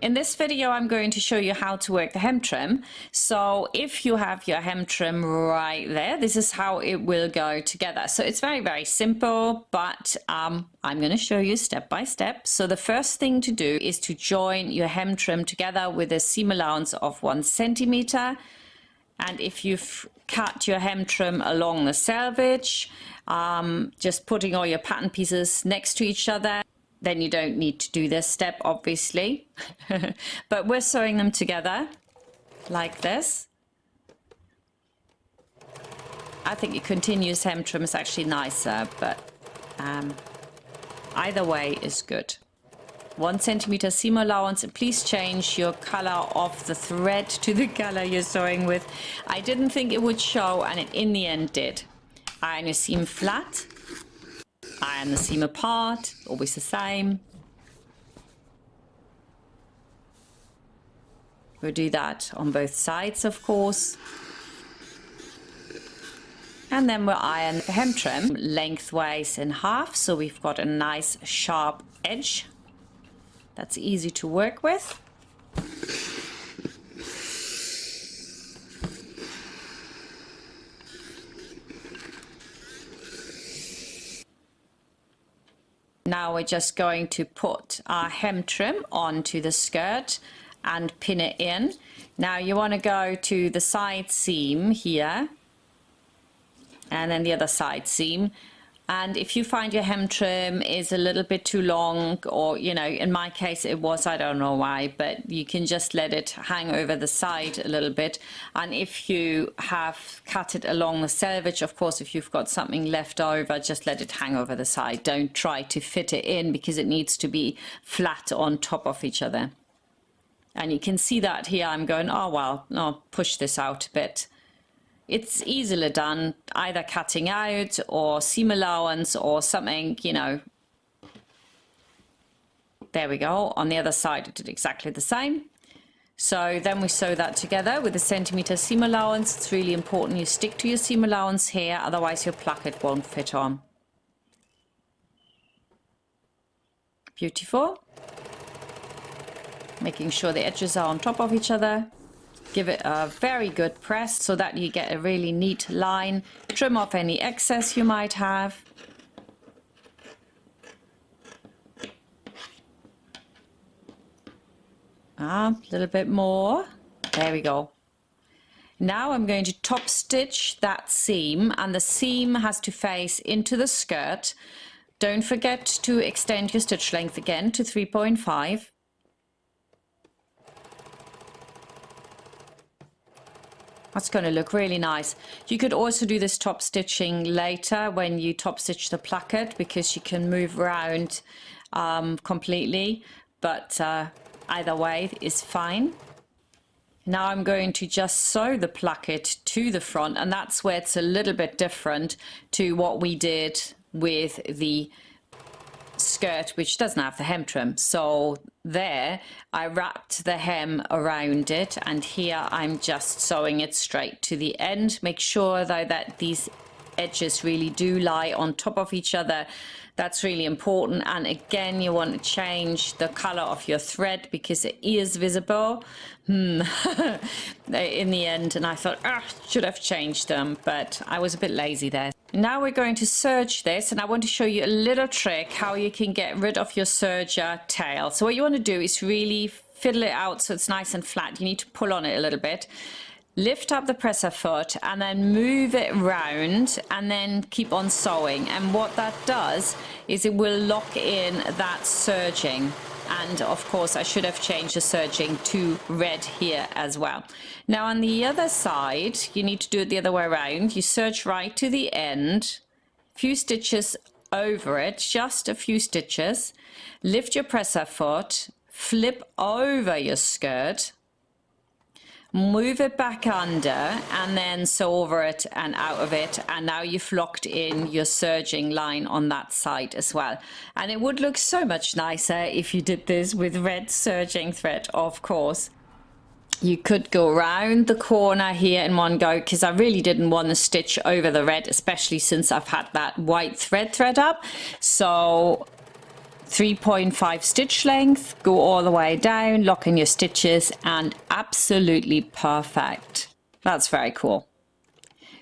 In this video, I'm going to show you how to work the hem trim. So if you have your hem trim right there, this is how it will go together. So it's very, very simple, but I'm going to show you step by step. So the first thing to do is to join your hem trim together with a seam allowance of 1 centimeter. And if you've cut your hem trim along the selvage, just putting all your pattern pieces next to each other, then you don't need to do this step, obviously. But we're sewing them together like this. I think your continuous hem trim is actually nicer, but either way is good. 1 centimeter seam allowance, and please change your color of the thread to the color you're sewing with. I didn't think it would show, and it in the end did. Iron your seam flat. Iron the seam apart, always the same. We'll do that on both sides, of course. And then we'll iron the hem trim lengthwise in half, so we've got a nice sharp edge. That's easy to work with. Now we're just going to put our hem trim onto the skirt and pin it in. Now you want to go to the side seam here and then the other side seam. And if you find your hem trim is a little bit too long, or, you know, in my case it was, I don't know why, but you can just let it hang over the side a little bit. And if you have cut it along the selvage, of course, if you've got something left over, just let it hang over the side. Don't try to fit it in because it needs to be flat on top of each other. And you can see that here I'm going, oh, well, I'll push this out a bit. It's easily done, either cutting out or seam allowance or something, you know. There we go. On the other side, it did exactly the same. So then we sew that together with a centimeter seam allowance. It's really important you stick to your seam allowance here, otherwise your placket won't fit on. Beautiful. Making sure the edges are on top of each other. Give it a very good press so that you get a really neat line. Trim off any excess you might have. A little bit more. There we go. Now I'm going to top stitch that seam, and the seam has to face into the skirt. Don't forget to extend your stitch length again to 3.5. That's going to look really nice. You could also do this top stitching later when you top stitch the placket, because you can move around completely, but either way is fine. Now I'm going to just sew the placket to the front, and that's where it's a little bit different to what we did with the skirt, which doesn't have the hem trim. So there I wrapped the hem around it, and here I'm just sewing it straight to the end. Make sure though that these edges really do lie on top of each other. That's really important. And again, you want to change the color of your thread because it is visible in the end, and I thought, should have changed them, but I was a bit lazy there. Now we're going to serge this, and I want to show you a little trick how you can get rid of your serger tail. So what you want to do is really fiddle it out so it's nice and flat. You need to pull on it a little bit. Lift up the presser foot and then move it round, and then keep on sewing. And what that does is it will lock in that serging. And of course I should have changed the serging to red here as well. Now on the other side, you need to do it the other way around. You serge right to the end, a few stitches over it, just a few stitches. Lift your presser foot, flip over your skirt, move it back under, and then sew over it and out of it. And now you've locked in your serging line on that side as well. And it would look so much nicer if you did this with red serging thread, of course. You could go around the corner here in one go, because I really didn't want to stitch over the red, especially since I've had that white thread up. So 3.5 stitch length, go all the way down, lock in your stitches, and absolutely perfect. That's very cool.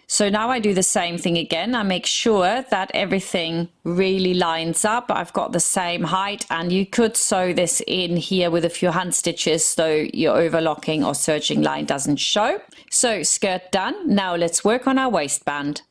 So now I do the same thing again. I make sure that everything really lines up. I've got the same height, and you could sew this in here with a few hand stitches so your overlocking or serging line doesn't show. So skirt done. Now let's work on our waistband.